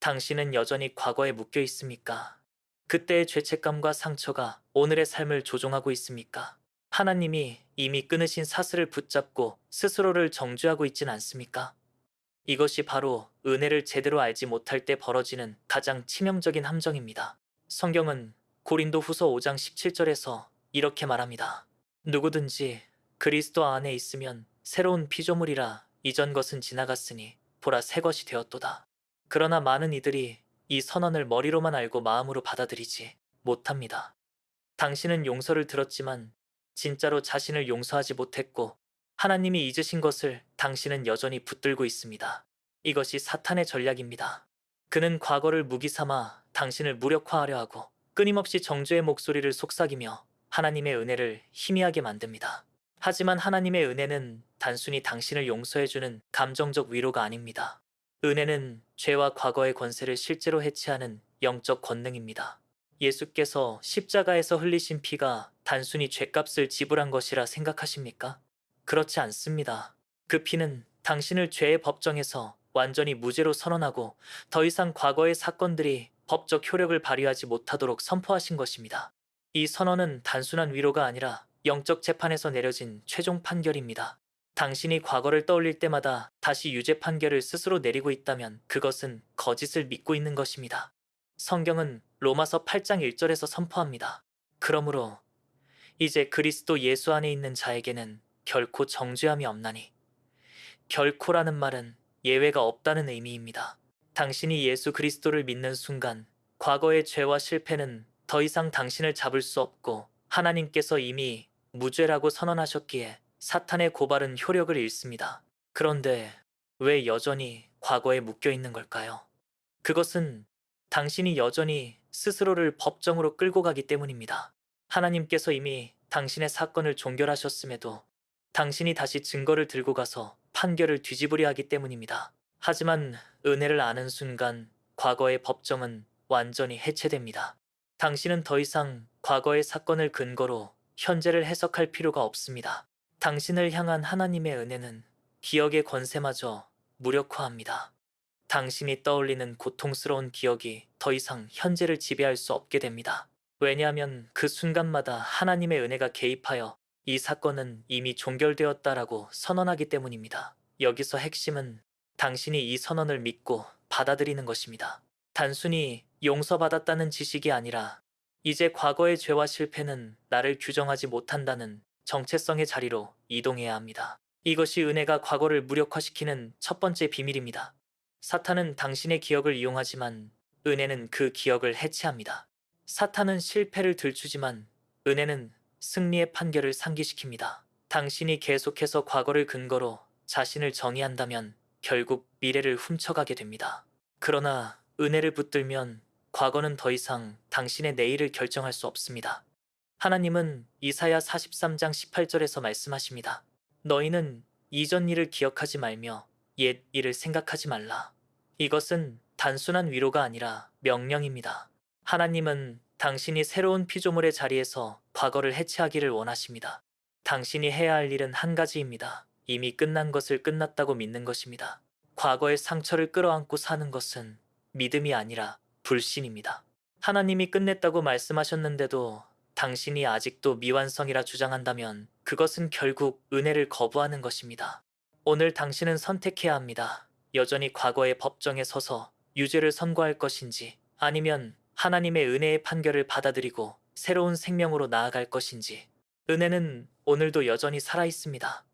당신은 여전히 과거에 묶여 있습니까? 그때의 죄책감과 상처가 오늘의 삶을 조종하고 있습니까? 하나님이 이미 끊으신 사슬을 붙잡고 스스로를 정죄하고 있진 않습니까? 이것이 바로 은혜를 제대로 알지 못할 때 벌어지는 가장 치명적인 함정입니다. 성경은 고린도 후서 5장 17절에서 이렇게 말합니다. 누구든지 그리스도 안에 있으면 새로운 피조물이라 이전 것은 지나갔으니 보라 새 것이 되었도다. 그러나 많은 이들이 이 선언을 머리로만 알고 마음으로 받아들이지 못합니다. 당신은 용서를 들었지만 진짜로 자신을 용서하지 못했고 하나님이 잊으신 것을 당신은 여전히 붙들고 있습니다. 이것이 사탄의 전략입니다. 그는 과거를 무기 삼아 당신을 무력화하려 하고 끊임없이 정죄의 목소리를 속삭이며 하나님의 은혜를 희미하게 만듭니다. 하지만 하나님의 은혜는 단순히 당신을 용서해주는 감정적 위로가 아닙니다. 은혜는 죄와 과거의 권세를 실제로 해체하는 영적 권능입니다. 예수께서 십자가에서 흘리신 피가 단순히 죄값을 지불한 것이라 생각하십니까? 그렇지 않습니다. 그 피는 당신을 죄의 법정에서 완전히 무죄로 선언하고 더 이상 과거의 사건들이 법적 효력을 발휘하지 못하도록 선포하신 것입니다. 이 선언은 단순한 위로가 아니라 영적 재판에서 내려진 최종 판결입니다. 당신이 과거를 떠올릴 때마다 다시 유죄 판결을 스스로 내리고 있다면 그것은 거짓을 믿고 있는 것입니다. 성경은 로마서 8장 1절에서 선포합니다. 그러므로 이제 그리스도 예수 안에 있는 자에게는 결코 정죄함이 없나니. 결코라는 말은 예외가 없다는 의미입니다. 당신이 예수 그리스도를 믿는 순간 과거의 죄와 실패는 더 이상 당신을 잡을 수 없고 하나님께서 이미 무죄라고 선언하셨기에 사탄의 고발은 효력을 잃습니다. 그런데 왜 여전히 과거에 묶여 있는 걸까요? 그것은 당신이 여전히 스스로를 법정으로 끌고 가기 때문입니다. 하나님께서 이미 당신의 사건을 종결하셨음에도 당신이 다시 증거를 들고 가서 판결을 뒤집으려 하기 때문입니다. 하지만 은혜를 아는 순간 과거의 법정은 완전히 해체됩니다. 당신은 더 이상 과거의 사건을 근거로 현재를 해석할 필요가 없습니다. 당신을 향한 하나님의 은혜는 기억의 권세마저 무력화합니다. 당신이 떠올리는 고통스러운 기억이 더 이상 현재를 지배할 수 없게 됩니다. 왜냐하면 그 순간마다 하나님의 은혜가 개입하여 이 사건은 이미 종결되었다라고 선언하기 때문입니다. 여기서 핵심은 당신이 이 선언을 믿고 받아들이는 것입니다. 단순히 용서받았다는 지식이 아니라 이제 과거의 죄와 실패는 나를 규정하지 못한다는 정체성의 자리로 이동해야 합니다. 이것이 은혜가 과거를 무력화시키는 첫 번째 비밀입니다. 사탄은 당신의 기억을 이용하지만 은혜는 그 기억을 해체합니다. 사탄은 실패를 들추지만 은혜는 승리의 판결을 상기시킵니다. 당신이 계속해서 과거를 근거로 자신을 정의한다면 결국 미래를 훔쳐가게 됩니다. 그러나 은혜를 붙들면 과거는 더 이상 당신의 내일을 결정할 수 없습니다. 하나님은 이사야 43장 18절에서 말씀하십니다. 너희는 이전 일을 기억하지 말며 옛 일을 생각하지 말라. 이것은 단순한 위로가 아니라 명령입니다. 하나님은 당신이 새로운 피조물의 자리에서 과거를 해체하기를 원하십니다. 당신이 해야 할 일은 한 가지입니다. 이미 끝난 것을 끝났다고 믿는 것입니다. 과거의 상처를 끌어안고 사는 것은 믿음이 아니라 불신입니다. 하나님이 끝냈다고 말씀하셨는데도 당신이 아직도 미완성이라 주장한다면 그것은 결국 은혜를 거부하는 것입니다. 오늘 당신은 선택해야 합니다. 여전히 과거의 법정에 서서 유죄를 선고할 것인지 아니면 하나님의 은혜의 판결을 받아들이고 새로운 생명으로 나아갈 것인지. 은혜는 오늘도 여전히 살아있습니다.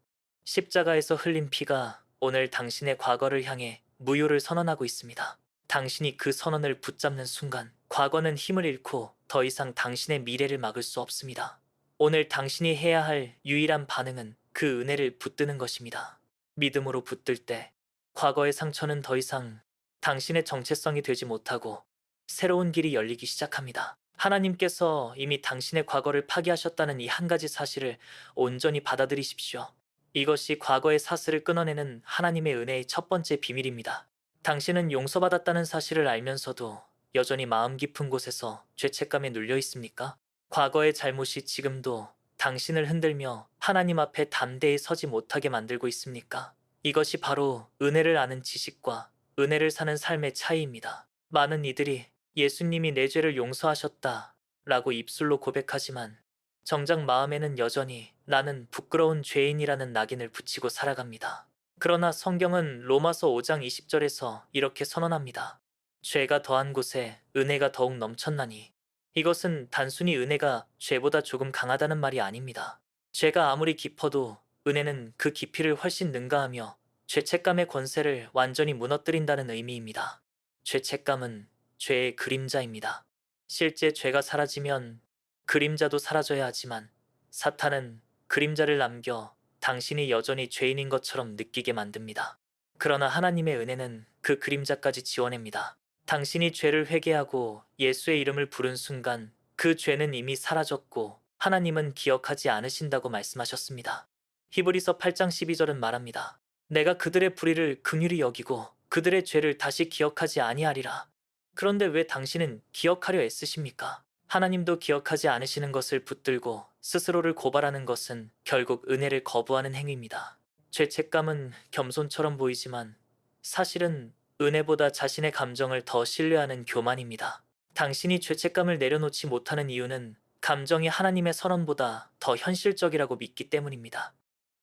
십자가에서 흘린 피가 오늘 당신의 과거를 향해 무효를 선언하고 있습니다. 당신이 그 선언을 붙잡는 순간 과거는 힘을 잃고 더 이상 당신의 미래를 막을 수 없습니다. 오늘 당신이 해야 할 유일한 반응은 그 은혜를 붙드는 것입니다. 믿음으로 붙들 때 과거의 상처는 더 이상 당신의 정체성이 되지 못하고 새로운 길이 열리기 시작합니다. 하나님께서 이미 당신의 과거를 파기하셨다는 이 한 가지 사실을 온전히 받아들이십시오. 이것이 과거의 사슬을 끊어내는 하나님의 은혜의 첫 번째 비밀입니다. 당신은 용서받았다는 사실을 알면서도 여전히 마음 깊은 곳에서 죄책감에 눌려 있습니까? 과거의 잘못이 지금도 당신을 흔들며 하나님 앞에 담대히 서지 못하게 만들고 있습니까? 이것이 바로 은혜를 아는 지식과 은혜를 사는 삶의 차이입니다. 많은 이들이 예수님이 내 죄를 용서하셨다 라고 입술로 고백하지만 정작 마음에는 여전히 나는 부끄러운 죄인이라는 낙인을 붙이고 살아갑니다. 그러나 성경은 로마서 5장 20절에서 이렇게 선언합니다. 죄가 더한 곳에 은혜가 더욱 넘쳤나니. 이것은 단순히 은혜가 죄보다 조금 강하다는 말이 아닙니다. 죄가 아무리 깊어도 은혜는 그 깊이를 훨씬 능가하며 죄책감의 권세를 완전히 무너뜨린다는 의미입니다. 죄책감은 죄의 그림자입니다. 실제 죄가 사라지면 그림자도 사라져야 하지만 사탄은 그림자를 남겨 당신이 여전히 죄인인 것처럼 느끼게 만듭니다. 그러나 하나님의 은혜는 그 그림자까지 지워냅니다. 당신이 죄를 회개하고 예수의 이름을 부른 순간 그 죄는 이미 사라졌고 하나님은 기억하지 않으신다고 말씀하셨습니다. 히브리서 8장 12절은 말합니다. 내가 그들의 불의를 긍휼히 여기고 그들의 죄를 다시 기억하지 아니하리라. 그런데 왜 당신은 기억하려 애쓰십니까? 하나님도 기억하지 않으시는 것을 붙들고 스스로를 고발하는 것은 결국 은혜를 거부하는 행위입니다. 죄책감은 겸손처럼 보이지만 사실은 은혜보다 자신의 감정을 더 신뢰하는 교만입니다. 당신이 죄책감을 내려놓지 못하는 이유는 감정이 하나님의 선언보다 더 현실적이라고 믿기 때문입니다.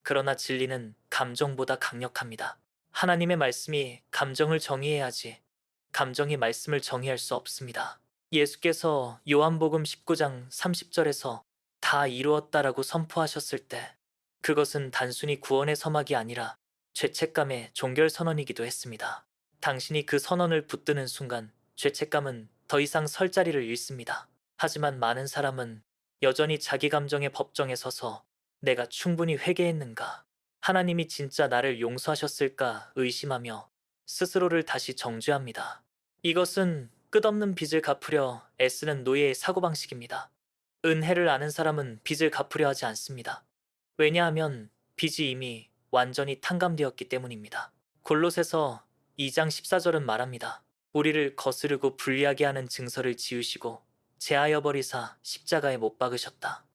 그러나 진리는 감정보다 강력합니다. 하나님의 말씀이 감정을 정의해야지 감정이 말씀을 정의할 수 없습니다. 예수께서 요한복음 19장 30절에서 다 이루었다라고 선포하셨을 때 그것은 단순히 구원의 서막이 아니라 죄책감의 종결 선언이기도 했습니다. 당신이 그 선언을 붙드는 순간 죄책감은 더 이상 설 자리를 잃습니다. 하지만 많은 사람은 여전히 자기 감정의 법정에 서서 내가 충분히 회개했는가? 하나님이 진짜 나를 용서하셨을까 의심하며 스스로를 다시 정죄합니다. 이것은 끝없는 빚을 갚으려 애쓰는 노예의 사고방식입니다. 은혜를 아는 사람은 빚을 갚으려 하지 않습니다. 왜냐하면 빚이 이미 완전히 탕감되었기 때문입니다. 골로새서 2장 14절은 말합니다. 우리를 거스르고 불리하게 하는 증서를 지우시고 제하여 버리사 십자가에 못 박으셨다.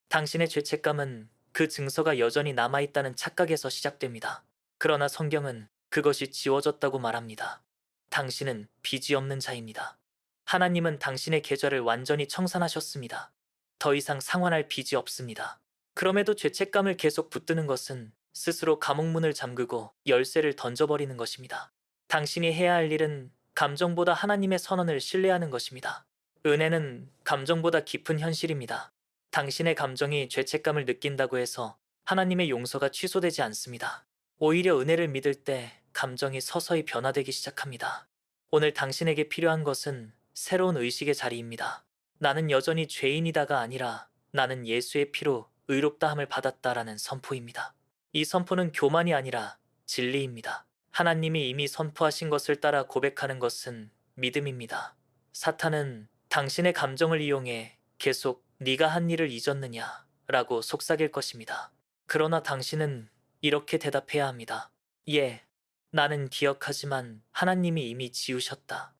당신의 죄책감은 그 증서가 여전히 남아있다는 착각에서 시작됩니다. 그러나 성경은 그것이 지워졌다고 말합니다. 당신은 빚이 없는 자입니다. 하나님은 당신의 계좌를 완전히 청산하셨습니다. 더 이상 상환할 빚이 없습니다. 그럼에도 죄책감을 계속 붙드는 것은 스스로 감옥문을 잠그고 열쇠를 던져버리는 것입니다. 당신이 해야 할 일은 감정보다 하나님의 선언을 신뢰하는 것입니다. 은혜는 감정보다 깊은 현실입니다. 당신의 감정이 죄책감을 느낀다고 해서 하나님의 용서가 취소되지 않습니다. 오히려 은혜를 믿을 때 감정이 서서히 변화되기 시작합니다. 오늘 당신에게 필요한 것은 새로운 의식의 자리입니다. 나는 여전히 죄인이다가 아니라 나는 예수의 피로 의롭다함을 받았다라는 선포입니다. 이 선포는 교만이 아니라 진리입니다. 하나님이 이미 선포하신 것을 따라 고백하는 것은 믿음입니다. 사탄은 당신의 감정을 이용해 계속 네가 한 일을 잊었느냐 라고 속삭일 것입니다. 그러나 당신은 이렇게 대답해야 합니다. 예, 나는 기억하지만 하나님이 이미 지우셨다.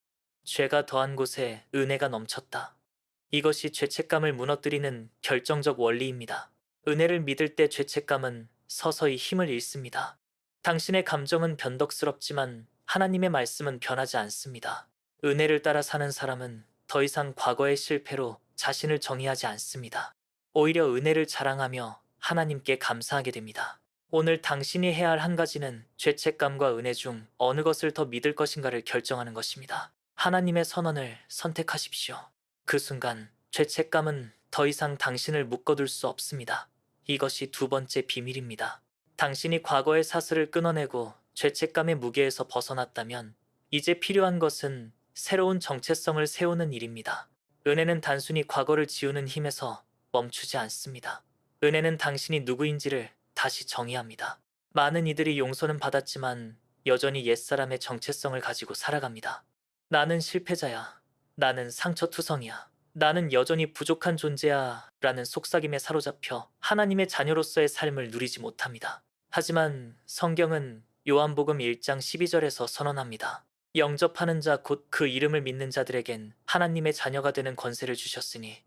죄가 더한 곳에 은혜가 넘쳤다. 이것이 죄책감을 무너뜨리는 결정적 원리입니다. 은혜를 믿을 때 죄책감은 서서히 힘을 잃습니다. 당신의 감정은 변덕스럽지만 하나님의 말씀은 변하지 않습니다. 은혜를 따라 사는 사람은 더 이상 과거의 실패로 자신을 정의하지 않습니다. 오히려 은혜를 자랑하며 하나님께 감사하게 됩니다. 오늘 당신이 해야 할 한 가지는 죄책감과 은혜 중 어느 것을 더 믿을 것인가를 결정하는 것입니다. 하나님의 선언을 선택하십시오. 그 순간 죄책감은 더 이상 당신을 묶어둘 수 없습니다. 이것이 두 번째 비밀입니다. 당신이 과거의 사슬을 끊어내고 죄책감의 무게에서 벗어났다면 이제 필요한 것은 새로운 정체성을 세우는 일입니다. 은혜는 단순히 과거를 지우는 힘에서 멈추지 않습니다. 은혜는 당신이 누구인지를 다시 정의합니다. 많은 이들이 용서는 받았지만 여전히 옛사람의 정체성을 가지고 살아갑니다. 나는 실패자야. 나는 상처투성이야. 나는 여전히 부족한 존재야 라는 속삭임에 사로잡혀 하나님의 자녀로서의 삶을 누리지 못합니다. 하지만 성경은 요한복음 1장 12절에서 선언합니다. 영접하는 자 곧 그 이름을 믿는 자들에겐 하나님의 자녀가 되는 권세를 주셨으니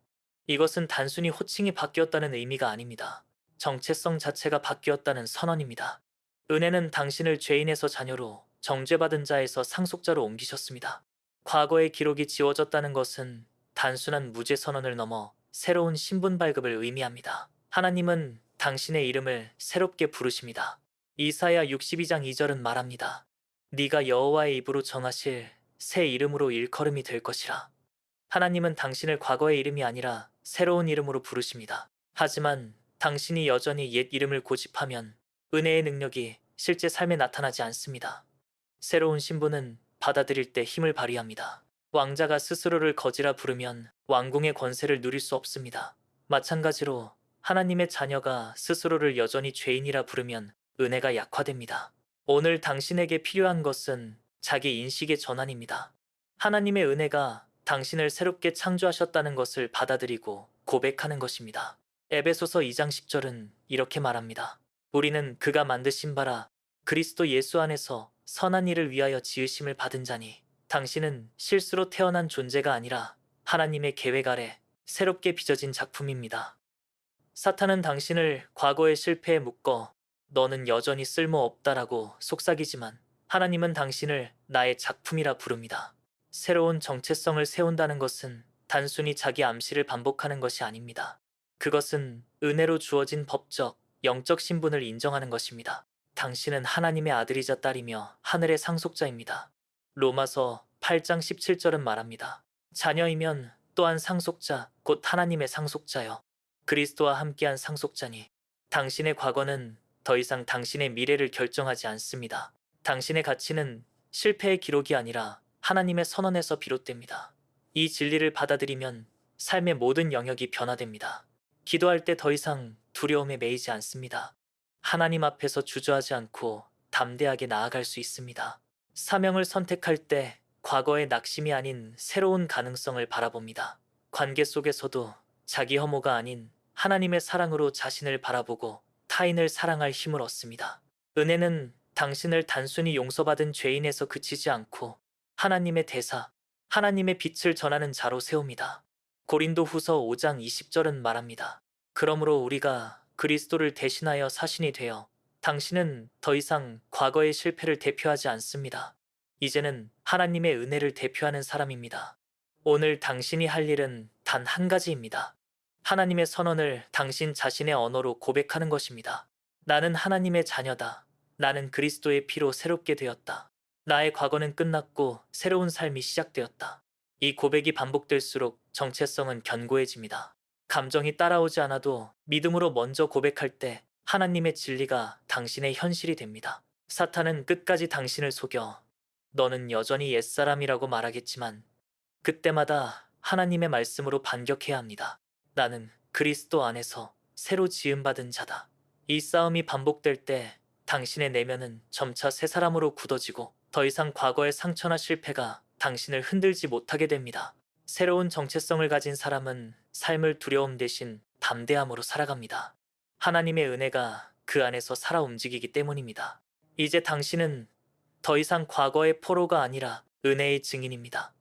이것은 단순히 호칭이 바뀌었다는 의미가 아닙니다. 정체성 자체가 바뀌었다는 선언입니다. 은혜는 당신을 죄인에서 자녀로 정죄받은 자에서 상속자로 옮기셨습니다. 과거의 기록이 지워졌다는 것은 단순한 무죄 선언을 넘어 새로운 신분 발급을 의미합니다. 하나님은 당신의 이름을 새롭게 부르십니다. 이사야 62장 2절은 말합니다. 네가 여호와의 입으로 정하실 새 이름으로 일컬음이 될 것이라. 하나님은 당신을 과거의 이름이 아니라 새로운 이름으로 부르십니다. 하지만 당신이 여전히 옛 이름을 고집하면 은혜의 능력이 실제 삶에 나타나지 않습니다. 새로운 신분은 받아들일 때 힘을 발휘합니다. 왕자가 스스로를 거지라 부르면 왕궁의 권세를 누릴 수 없습니다. 마찬가지로 하나님의 자녀가 스스로를 여전히 죄인이라 부르면 은혜가 약화됩니다. 오늘 당신에게 필요한 것은 자기 인식의 전환입니다. 하나님의 은혜가 당신을 새롭게 창조하셨다는 것을 받아들이고 고백하는 것입니다. 에베소서 2장 10절은 이렇게 말합니다. 우리는 그가 만드신 바라 그리스도 예수 안에서 선한 일을 위하여 지으심을 받은 자니 당신은 실수로 태어난 존재가 아니라 하나님의 계획 아래 새롭게 빚어진 작품입니다. 사탄은 당신을 과거의 실패에 묶어 너는 여전히 쓸모없다라고 속삭이지만 하나님은 당신을 나의 작품이라 부릅니다. 새로운 정체성을 세운다는 것은 단순히 자기 암시를 반복하는 것이 아닙니다. 그것은 은혜로 주어진 법적, 영적 신분을 인정하는 것입니다. 당신은 하나님의 아들이자 딸이며 하늘의 상속자입니다. 로마서 8장 17절은 말합니다. 자녀이면 또한 상속자, 곧 하나님의 상속자여. 그리스도와 함께한 상속자니 당신의 과거는 더 이상 당신의 미래를 결정하지 않습니다. 당신의 가치는 실패의 기록이 아니라 하나님의 선언에서 비롯됩니다. 이 진리를 받아들이면 삶의 모든 영역이 변화됩니다. 기도할 때 더 이상 두려움에 매이지 않습니다. 하나님 앞에서 주저하지 않고 담대하게 나아갈 수 있습니다. 사명을 선택할 때 과거의 낙심이 아닌 새로운 가능성을 바라봅니다. 관계 속에서도 자기 혐오가 아닌 하나님의 사랑으로 자신을 바라보고 타인을 사랑할 힘을 얻습니다. 은혜는 당신을 단순히 용서받은 죄인에서 그치지 않고 하나님의 대사, 하나님의 빛을 전하는 자로 세웁니다. 고린도 후서 5장 20절은 말합니다. 그러므로 우리가 그리스도를 대신하여 사신이 되어 당신은 더 이상 과거의 실패를 대표하지 않습니다. 이제는 하나님의 은혜를 대표하는 사람입니다. 오늘 당신이 할 일은 단 한 가지입니다. 하나님의 선언을 당신 자신의 언어로 고백하는 것입니다. 나는 하나님의 자녀다. 나는 그리스도의 피로 새롭게 되었다. 나의 과거는 끝났고 새로운 삶이 시작되었다. 이 고백이 반복될수록 정체성은 견고해집니다. 감정이 따라오지 않아도 믿음으로 먼저 고백할 때 하나님의 진리가 당신의 현실이 됩니다. 사탄은 끝까지 당신을 속여 너는 여전히 옛사람이라고 말하겠지만 그때마다 하나님의 말씀으로 반격해야 합니다. 나는 그리스도 안에서 새로 지음받은 자다. 이 싸움이 반복될 때 당신의 내면은 점차 새 사람으로 굳어지고 더 이상 과거의 상처나 실패가 당신을 흔들지 못하게 됩니다. 새로운 정체성을 가진 사람은 삶을 두려움 대신 담대함으로 살아갑니다. 하나님의 은혜가 그 안에서 살아 움직이기 때문입니다. 이제 당신은 더 이상 과거의 포로가 아니라 은혜의 증인입니다.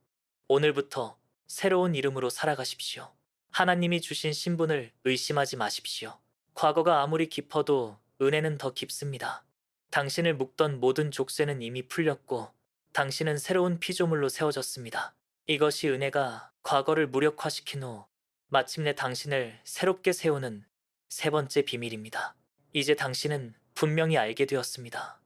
오늘부터 새로운 이름으로 살아가십시오. 하나님이 주신 신분을 의심하지 마십시오. 과거가 아무리 깊어도 은혜는 더 깊습니다. 당신을 묶던 모든 족쇄는 이미 풀렸고 당신은 새로운 피조물로 세워졌습니다. 이것이 은혜가 과거를 무력화시킨 후 마침내 당신을 새롭게 세우는 세 번째 비밀입니다. 이제 당신은 분명히 알게 되었습니다.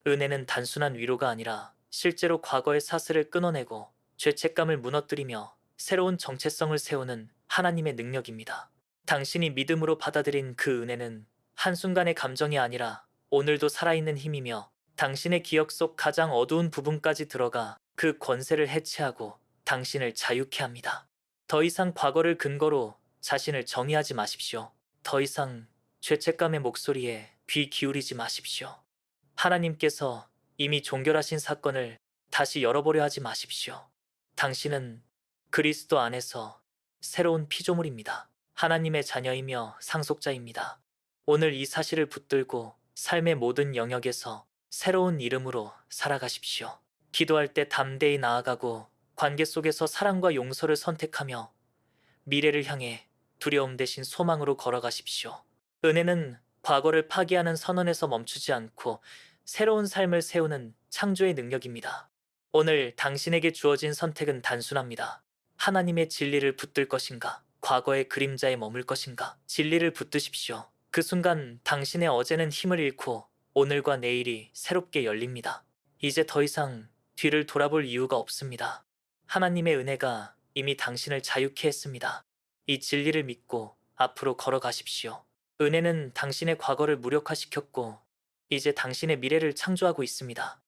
은혜는 단순한 위로가 아니라 실제로 과거의 사슬을 끊어내고 죄책감을 무너뜨리며 새로운 정체성을 세우는 하나님의 능력입니다. 당신이 믿음으로 받아들인 그 은혜는 한순간의 감정이 아니라 오늘도 살아있는 힘이며 당신의 기억 속 가장 어두운 부분까지 들어가 그 권세를 해체하고 당신을 자유케 합니다. 더 이상 과거를 근거로 자신을 정의하지 마십시오. 더 이상 죄책감의 목소리에 귀 기울이지 마십시오. 하나님께서 이미 종결하신 사건을 다시 열어보려 하지 마십시오. 당신은 그리스도 안에서 새로운 피조물입니다. 하나님의 자녀이며 상속자입니다. 오늘 이 사실을 붙들고 삶의 모든 영역에서 새로운 이름으로 살아가십시오. 기도할 때 담대히 나아가고 관계 속에서 사랑과 용서를 선택하며 미래를 향해 두려움 대신 소망으로 걸어가십시오. 은혜는 과거를 파기하는 선언에서 멈추지 않고 새로운 삶을 세우는 창조의 능력입니다. 오늘 당신에게 주어진 선택은 단순합니다. 하나님의 진리를 붙들 것인가? 과거의 그림자에 머물 것인가? 진리를 붙드십시오. 그 순간 당신의 어제는 힘을 잃고 오늘과 내일이 새롭게 열립니다. 이제 더 이상 뒤를 돌아볼 이유가 없습니다. 하나님의 은혜가 이미 당신을 자유케 했습니다. 이 진리를 믿고 앞으로 걸어가십시오. 은혜는 당신의 과거를 무력화시켰고 이제 당신의 미래를 창조하고 있습니다.